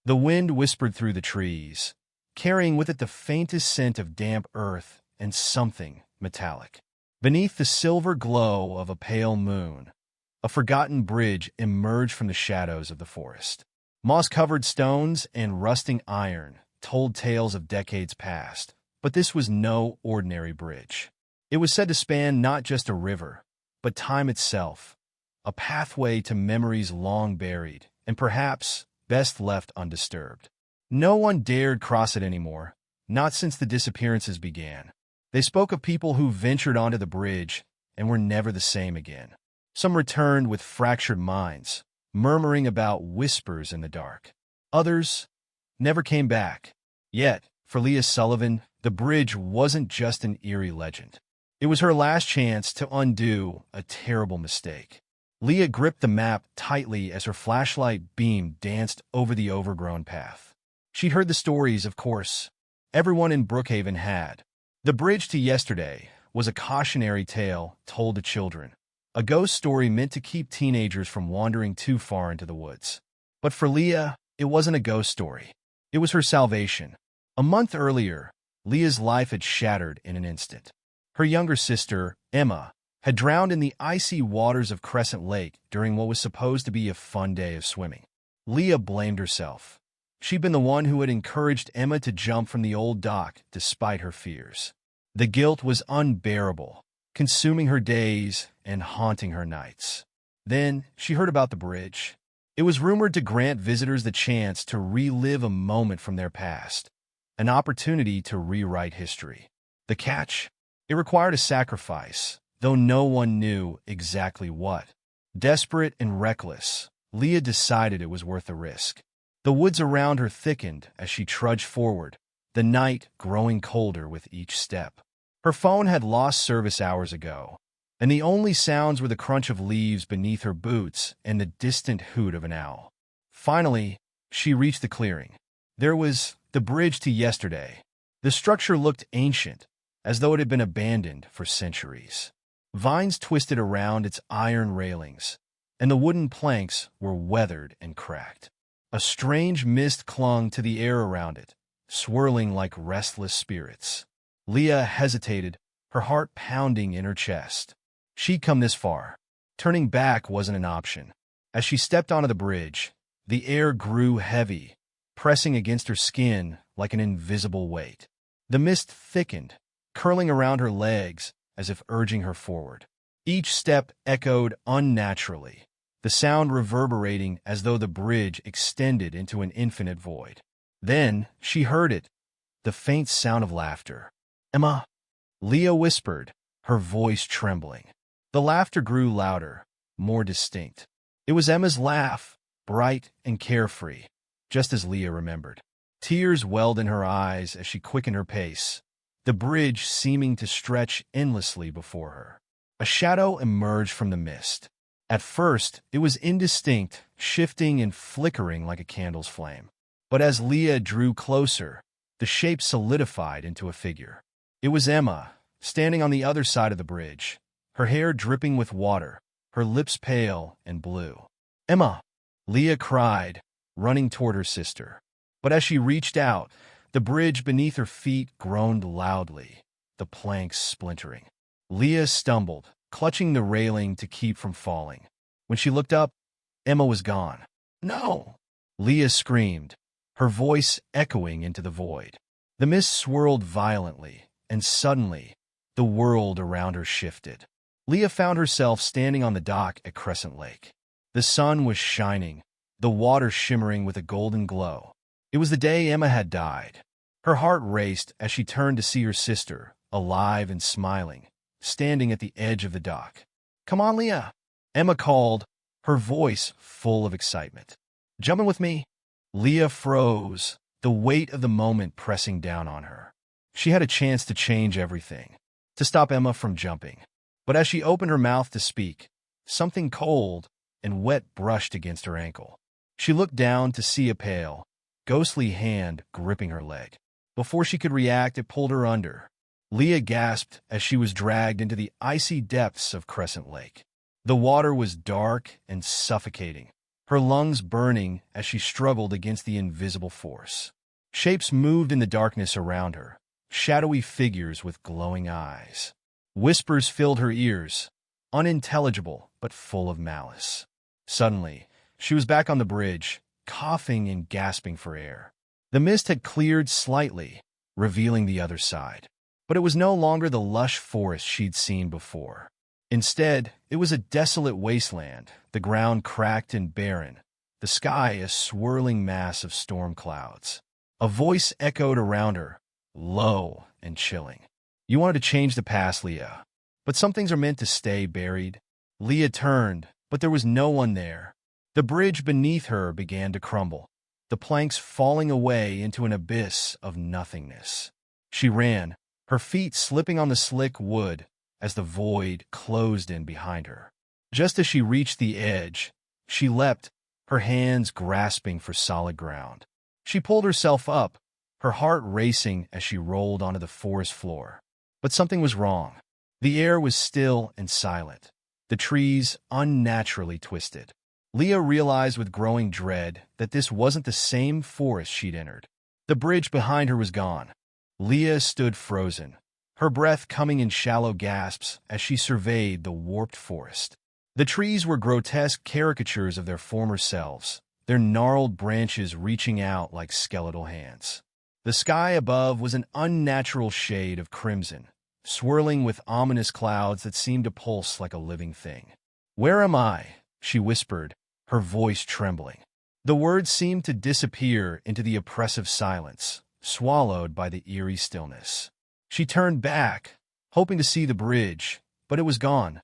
The wind whispered through the trees, carrying with it the faintest scent of damp earth and something metallic. Beneath the silver glow of a pale moon, a forgotten bridge emerged from the shadows of the forest. Moss-covered stones and rusting iron told tales of decades past, but this was no ordinary bridge. It was said to span not just a river, but time itself, a pathway to memories long buried and perhaps best left undisturbed. No one dared cross it anymore, not since the disappearances began. They spoke of people who ventured onto the bridge and were never the same again. Some returned with fractured minds, murmuring about whispers in the dark. Others never came back. Yet, for Leah Sullivan, the bridge wasn't just an eerie legend. It was her last chance to undo a terrible mistake. Leah gripped the map tightly as her flashlight beam danced over the overgrown path. She'd heard the stories, of course. Everyone in Brookhaven had. The bridge to yesterday was a cautionary tale told to children, a ghost story meant to keep teenagers from wandering too far into the woods. But for Leah, it wasn't a ghost story. It was her salvation. A month earlier, Leah's life had shattered in an instant. Her younger sister, Emma, had drowned in the icy waters of Crescent Lake during what was supposed to be a fun day of swimming. Leah blamed herself. She'd been the one who had encouraged Emma to jump from the old dock despite her fears. The guilt was unbearable, consuming her days and haunting her nights. Then she heard about the bridge. It was rumored to grant visitors the chance to relive a moment from their past, an opportunity to rewrite history. The catch? It required a sacrifice, though no one knew exactly what. Desperate and reckless, Leah decided it was worth the risk. The woods around her thickened as she trudged forward, the night growing colder with each step. Her phone had lost service hours ago, and the only sounds were the crunch of leaves beneath her boots and the distant hoot of an owl. Finally, she reached the clearing. There was the bridge to yesterday. The structure looked ancient, as though it had been abandoned for centuries. Vines twisted around its iron railings, and the wooden planks were weathered and cracked. A strange mist clung to the air around it, swirling like restless spirits. Leah hesitated, her heart pounding in her chest. She'd come this far. Turning back wasn't an option. As she stepped onto the bridge, the air grew heavy, pressing against her skin like an invisible weight. The mist thickened, curling around her legs as if urging her forward. Each step echoed unnaturally, the sound reverberating as though the bridge extended into an infinite void. Then she heard it, the faint sound of laughter. "Emma," Leah whispered, her voice trembling. The laughter grew louder, more distinct. It was Emma's laugh, bright and carefree, just as Leah remembered. Tears welled in her eyes as she quickened her pace, the bridge seeming to stretch endlessly before her. A shadow emerged from the mist. At first, it was indistinct, shifting and flickering like a candle's flame. But as Leah drew closer, the shape solidified into a figure. It was Emma, standing on the other side of the bridge, her hair dripping with water, her lips pale and blue. "Emma!" Leah cried, running toward her sister. But as she reached out, the bridge beneath her feet groaned loudly, the planks splintering. Leah stumbled, clutching the railing to keep from falling. When she looked up, Emma was gone. "No!" Leah screamed, her voice echoing into the void. The mist swirled violently, and suddenly, the world around her shifted. Leah found herself standing on the dock at Crescent Lake. The sun was shining, the water shimmering with a golden glow. It was the day Emma had died. Her heart raced as she turned to see her sister, alive and smiling, standing at the edge of the dock. "Come on, Leah," Emma called, her voice full of excitement. "Jumping with me?" Leah froze, the weight of the moment pressing down on her. She had a chance to change everything, to stop Emma from jumping. But as she opened her mouth to speak, something cold and wet brushed against her ankle. She looked down to see a pale, ghostly hand gripping her leg. Before she could react, it pulled her under. Leah gasped as she was dragged into the icy depths of Crescent Lake. The water was dark and suffocating, her lungs burning as she struggled against the invisible force. Shapes moved in the darkness around her, shadowy figures with glowing eyes. Whispers filled her ears, unintelligible but full of malice. Suddenly, she was back on the bridge, coughing and gasping for air. The mist had cleared slightly, revealing the other side. But it was no longer the lush forest she'd seen before. Instead, it was a desolate wasteland, the ground cracked and barren, the sky a swirling mass of storm clouds. A voice echoed around her, low and chilling. "You wanted to change the past, Leah. But some things are meant to stay buried." Leah turned, but there was no one there. The bridge beneath her began to crumble, the planks falling away into an abyss of nothingness. She ran, her feet slipping on the slick wood as the void closed in behind her. Just as she reached the edge, she leapt, her hands grasping for solid ground. She pulled herself up, her heart racing as she rolled onto the forest floor. But something was wrong. The air was still and silent, the trees unnaturally twisted. Leah realized with growing dread that this wasn't the same forest she'd entered. The bridge behind her was gone. Leah stood frozen, her breath coming in shallow gasps as she surveyed the warped forest. The trees were grotesque caricatures of their former selves, their gnarled branches reaching out like skeletal hands. The sky above was an unnatural shade of crimson, swirling with ominous clouds that seemed to pulse like a living thing. "Where am I?" she whispered, her voice trembling. The words seemed to disappear into the oppressive silence, swallowed by the eerie stillness. She turned back, hoping to see the bridge, but it was gone,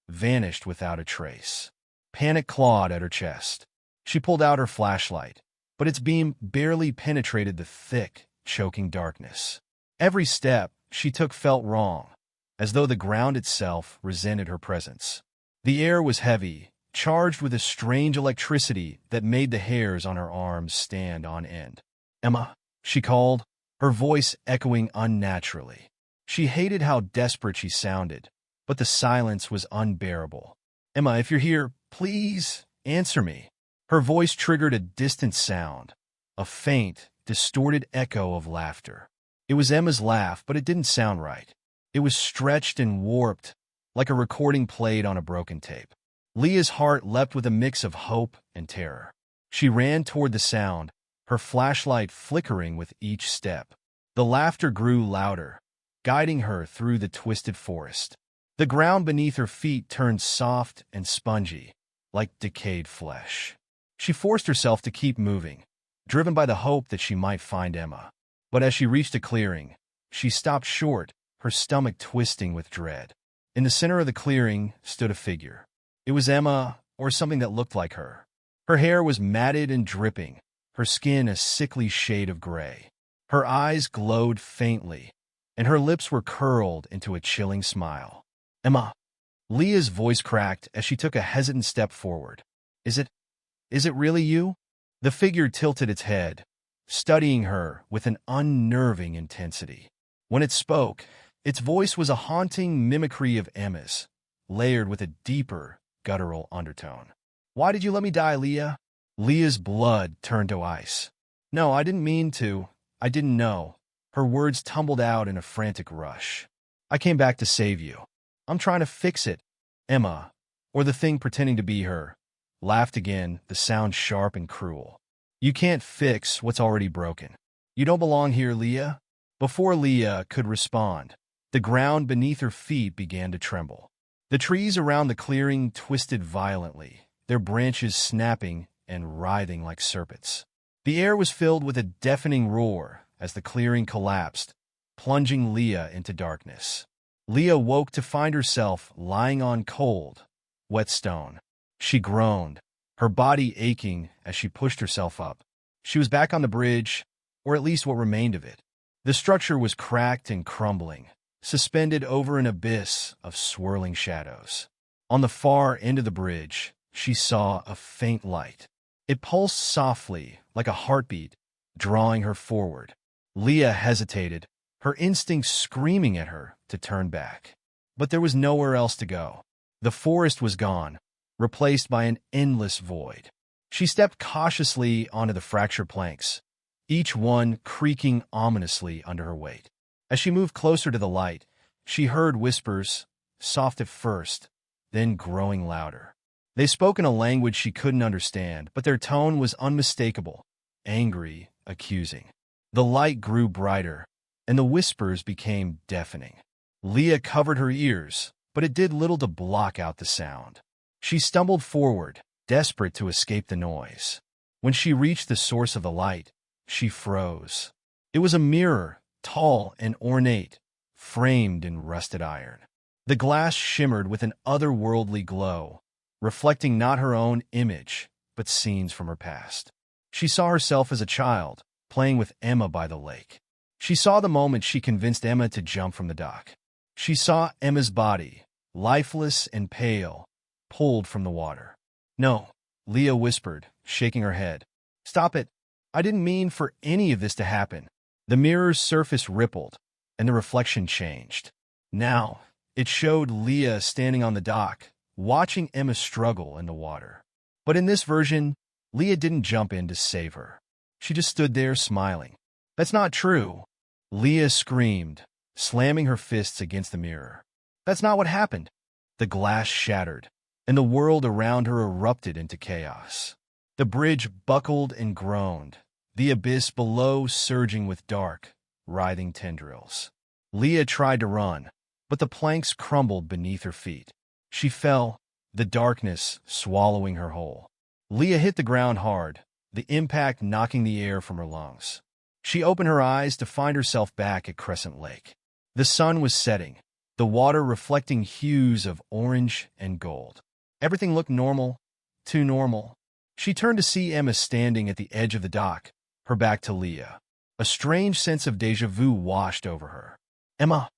vanished without a trace. Panic clawed at her chest. She pulled out her flashlight, but its beam barely penetrated the thick, choking darkness. Every step she took felt wrong, as though the ground itself resented her presence. The air was heavy, charged with a strange electricity that made the hairs on her arms stand on end. "Emma," she called, her voice echoing unnaturally. She hated how desperate she sounded, but the silence was unbearable. "Emma, if you're here, please answer me." Her voice triggered a distant sound, a faint, distorted echo of laughter. It was Emma's laugh, but it didn't sound right. It was stretched and warped, like a recording played on a broken tape. Leah's heart leapt with a mix of hope and terror. She ran toward the sound, her flashlight flickering with each step. The laughter grew louder, guiding her through the twisted forest. The ground beneath her feet turned soft and spongy, like decayed flesh. She forced herself to keep moving, driven by the hope that she might find Emma. But as she reached a clearing, she stopped short, her stomach twisting with dread. In the center of the clearing stood a figure. It was Emma, or something that looked like her. Her hair was matted and dripping, her skin a sickly shade of gray. Her eyes glowed faintly, and her lips were curled into a chilling smile. "Emma." Leah's voice cracked as she took a hesitant step forward. Is it really you?" The figure tilted its head, studying her with an unnerving intensity. When it spoke, its voice was a haunting mimicry of Emma's, layered with a deeper, guttural undertone. "Why did you let me die, Leah?" Leah's blood turned to ice. "No, I didn't mean to. I didn't know." Her words tumbled out in a frantic rush. "I came back to save you. I'm trying to fix it." Emma, or the thing pretending to be her, laughed again, the sound sharp and cruel. "You can't fix what's already broken. You don't belong here, Leah." Before Leah could respond, the ground beneath her feet began to tremble. The trees around the clearing twisted violently, their branches snapping and writhing like serpents. The air was filled with a deafening roar as the clearing collapsed, plunging Leah into darkness. Leah woke to find herself lying on cold, wet stone. She groaned, her body aching as she pushed herself up. She was back on the bridge, or at least what remained of it. The structure was cracked and crumbling, suspended over an abyss of swirling shadows. On the far end of the bridge, she saw a faint light. It pulsed softly, like a heartbeat, drawing her forward. Leah hesitated, her instincts screaming at her to turn back. But there was nowhere else to go. The forest was gone, replaced by an endless void. She stepped cautiously onto the fractured planks, each one creaking ominously under her weight. As she moved closer to the light, she heard whispers, soft at first, then growing louder. They spoke in a language she couldn't understand, but their tone was unmistakable, angry, accusing. The light grew brighter, and the whispers became deafening. Leah covered her ears, but it did little to block out the sound. She stumbled forward, desperate to escape the noise. When she reached the source of the light, she froze. It was a mirror, tall and ornate, framed in rusted iron. The glass shimmered with an otherworldly glow, reflecting not her own image, but scenes from her past. She saw herself as a child, playing with Emma by the lake. She saw the moment she convinced Emma to jump from the dock. She saw Emma's body, lifeless and pale, pulled from the water. "No," Leah whispered, shaking her head. "Stop it. I didn't mean for any of this to happen." The mirror's surface rippled, and the reflection changed. Now, it showed Leah standing on the dock, watching Emma struggle in the water. But in this version, Leah didn't jump in to save her. She just stood there smiling. "That's not true," Leah screamed, slamming her fists against the mirror. "That's not what happened." The glass shattered, and the world around her erupted into chaos. The bridge buckled and groaned, the abyss below surging with dark, writhing tendrils. Leah tried to run, but the planks crumbled beneath her feet. She fell, the darkness swallowing her whole. Leah hit the ground hard, the impact knocking the air from her lungs. She opened her eyes to find herself back at Crescent Lake. The sun was setting, the water reflecting hues of orange and gold. Everything looked normal, too normal. She turned to see Emma standing at the edge of the dock, her back to Leah. A strange sense of déjà vu washed over her. "Emma,"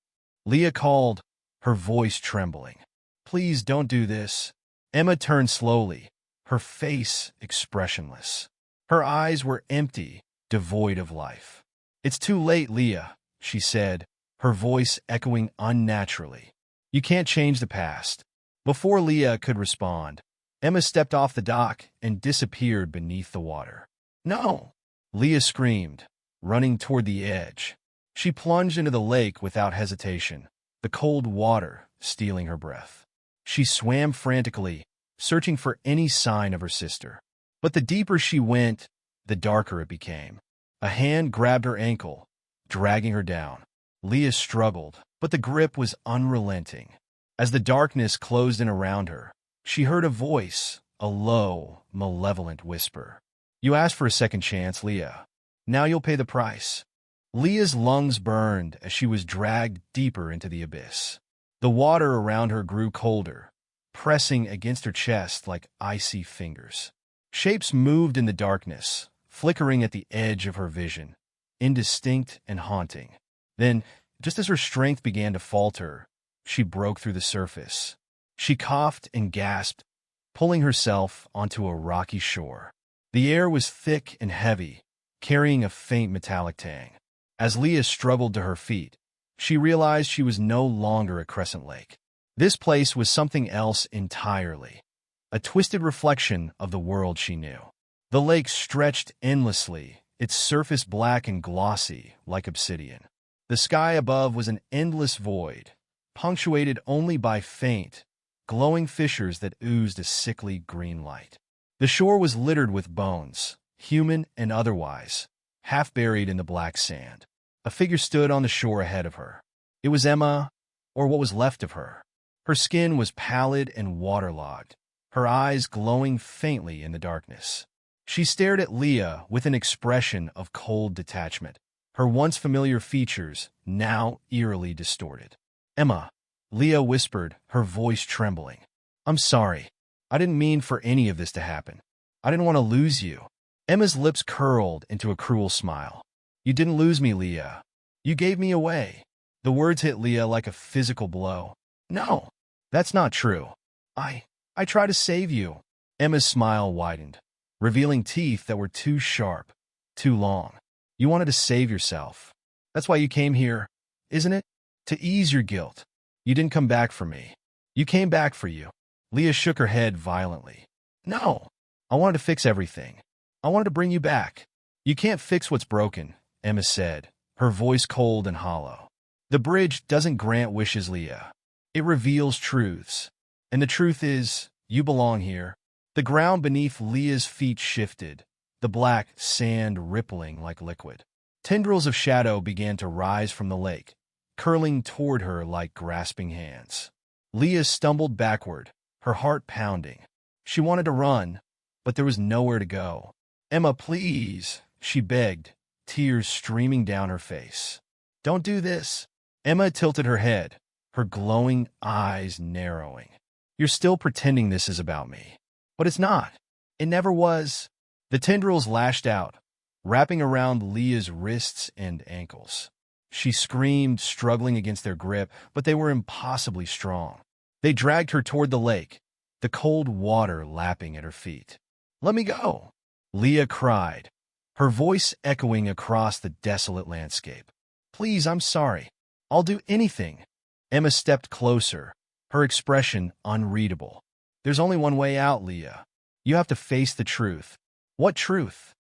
Leah called, her voice trembling. "Please don't do this." Emma turned slowly, her face expressionless. Her eyes were empty, devoid of life. "It's too late, Leah," she said, her voice echoing unnaturally. "You can't change the past." Before Leah could respond, Emma stepped off the dock and disappeared beneath the water. "No!" Leah screamed, running toward the edge. She plunged into the lake without hesitation, the cold water stealing her breath. She swam frantically, searching for any sign of her sister. But the deeper she went, the darker it became. A hand grabbed her ankle, dragging her down. Leah struggled, but the grip was unrelenting. As the darkness closed in around her, she heard a voice, a low, malevolent whisper. "You asked for a second chance, Leah. Now you'll pay the price." Leah's lungs burned as she was dragged deeper into the abyss. The water around her grew colder, pressing against her chest like icy fingers. Shapes moved in the darkness, flickering at the edge of her vision, indistinct and haunting. Then, just as her strength began to falter, she broke through the surface. She coughed and gasped, pulling herself onto a rocky shore. The air was thick and heavy, carrying a faint metallic tang. As Leah struggled to her feet, she realized she was no longer at Crescent Lake. This place was something else entirely, a twisted reflection of the world she knew. The lake stretched endlessly, its surface black and glossy like obsidian. The sky above was an endless void, punctuated only by faint, glowing fissures that oozed a sickly green light. The shore was littered with bones, human and otherwise, half buried in the black sand. A figure stood on the shore ahead of her. It was Emma, or what was left of her. Her skin was pallid and waterlogged, her eyes glowing faintly in the darkness. She stared at Leah with an expression of cold detachment, her once familiar features now eerily distorted. "Emma," Leah whispered, her voice trembling. "I'm sorry. I didn't mean for any of this to happen. I didn't want to lose you." Emma's lips curled into a cruel smile. "You didn't lose me, Leah. You gave me away." The words hit Leah like a physical blow. "No, that's not true. I tried to save you." Emma's smile widened, revealing teeth that were too sharp, too long. "You wanted to save yourself. That's why you came here, isn't it? To ease your guilt. You didn't come back for me. You came back for you." Leah shook her head violently. "No, I wanted to fix everything. I wanted to bring you back. You can't fix what's broken, Emma said, her voice cold and hollow. The bridge doesn't grant wishes, Leah. It reveals truths. And the truth is, you belong here. The ground beneath Leah's feet shifted, the black sand rippling like liquid. Tendrils of shadow began to rise from the lake, curling toward her like grasping hands. Leah stumbled backward, her heart pounding. She wanted to run, but there was nowhere to go. Emma, please, she begged, tears streaming down her face. Don't do this. Emma tilted her head, her glowing eyes narrowing. You're still pretending this is about me. But it's not. It never was. The tendrils lashed out, wrapping around Leah's wrists and ankles. She screamed, struggling against their grip, but they were impossibly strong. They dragged her toward the lake, the cold water lapping at her feet. Let me go, Leah cried, her voice echoing across the desolate landscape. Please, I'm sorry. I'll do anything. Emma stepped closer, her expression unreadable. There's only one way out, Leah. You have to face the truth. What truth?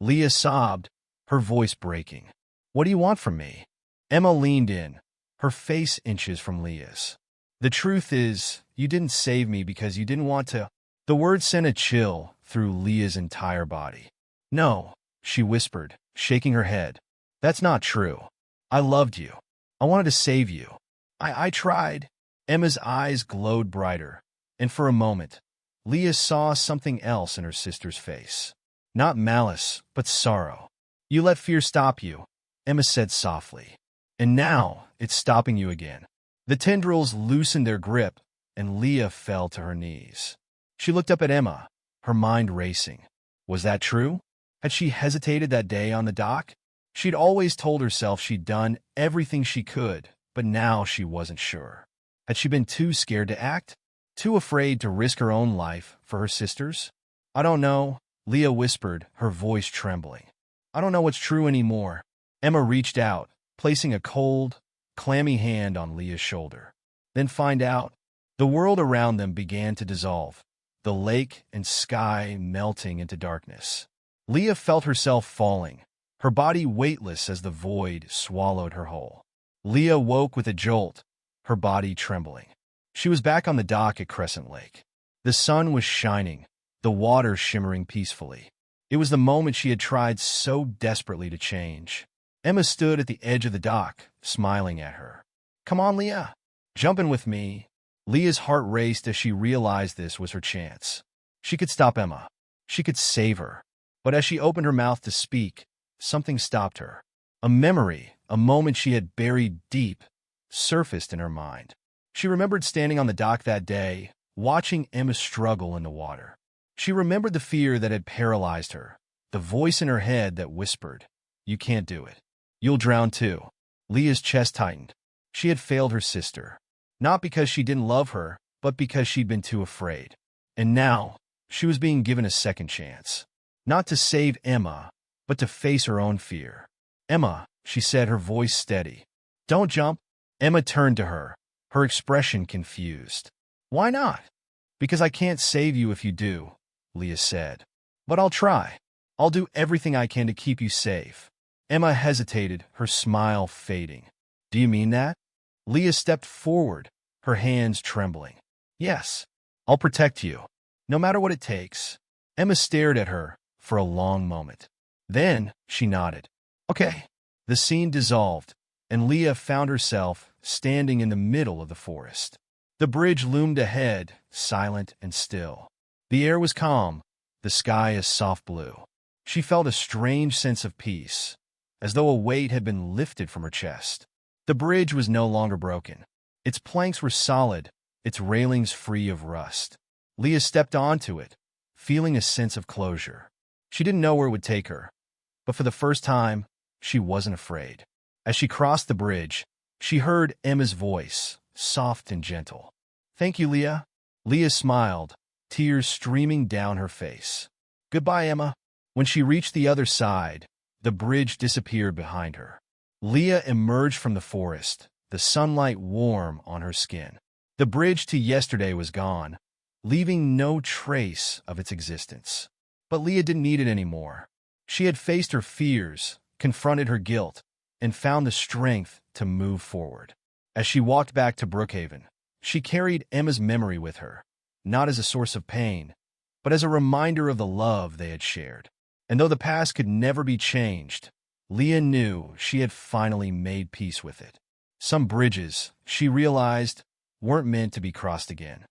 Leah sobbed, her voice breaking. What do you want from me? Emma leaned in, her face inches from Leah's. The truth is, you didn't save me because you didn't want to. The word sent a chill through Leah's entire body. No, she whispered, shaking her head. That's not true. I loved you. I wanted to save you. I tried. Emma's eyes glowed brighter, and for a moment, Leah saw something else in her sister's face. Not malice, but sorrow. You let fear stop you, Emma said softly. And now, it's stopping you again. The tendrils loosened their grip, and Leah fell to her knees. She looked up at Emma, her mind racing. Was that true? Had she hesitated that day on the dock? She'd always told herself she'd done everything she could, but now she wasn't sure. Had she been too scared to act? Too afraid to risk her own life for her sister's? I don't know, Leah whispered, her voice trembling. I don't know what's true anymore. Emma reached out, placing a cold, clammy hand on Leah's shoulder. Then find out. The world around them began to dissolve, the lake and sky melting into darkness. Leah felt herself falling, her body weightless as the void swallowed her whole. Leah woke with a jolt, her body trembling. She was back on the dock at Crescent Lake. The sun was shining, the water shimmering peacefully. It was the moment she had tried so desperately to change. Emma stood at the edge of the dock, smiling at her. Come on, Leah. Jump in with me. Leah's heart raced as she realized this was her chance. She could stop Emma. She could save her. But as she opened her mouth to speak, something stopped her. A memory, a moment she had buried deep, surfaced in her mind. She remembered standing on the dock that day, watching Emma struggle in the water. She remembered the fear that had paralyzed her, the voice in her head that whispered, "You can't do it. You'll drown too." Leah's chest tightened. She had failed her sister. Not because she didn't love her, but because she'd been too afraid. And now, she was being given a second chance. Not to save Emma, but to face her own fear. Emma, she said, her voice steady. Don't jump. Emma turned to her, her expression confused. Why not? Because I can't save you if you do, Leah said. But I'll try. I'll do everything I can to keep you safe. Emma hesitated, her smile fading. Do you mean that? Leah stepped forward, her hands trembling. Yes, I'll protect you, no matter what it takes. Emma stared at her for a long moment. Then she nodded. Okay. The scene dissolved, and Leah found herself standing in the middle of the forest. The bridge loomed ahead, silent and still. The air was calm, the sky a soft blue. She felt a strange sense of peace, as though a weight had been lifted from her chest. The bridge was no longer broken. Its planks were solid, its railings free of rust. Leah stepped onto it, feeling a sense of closure. She didn't know where it would take her, but for the first time, she wasn't afraid. As she crossed the bridge, she heard Emma's voice, soft and gentle. Thank you, Leah. Leah smiled, tears streaming down her face. Goodbye, Emma. When she reached the other side, the bridge disappeared behind her. Leah emerged from the forest, the sunlight warm on her skin. The bridge to yesterday was gone, leaving no trace of its existence. But Leah didn't need it anymore. She had faced her fears, confronted her guilt, and found the strength to move forward. As she walked back to Brookhaven, she carried Emma's memory with her, not as a source of pain, but as a reminder of the love they had shared. And though the past could never be changed, Leah knew she had finally made peace with it. Some bridges, she realized, weren't meant to be crossed again.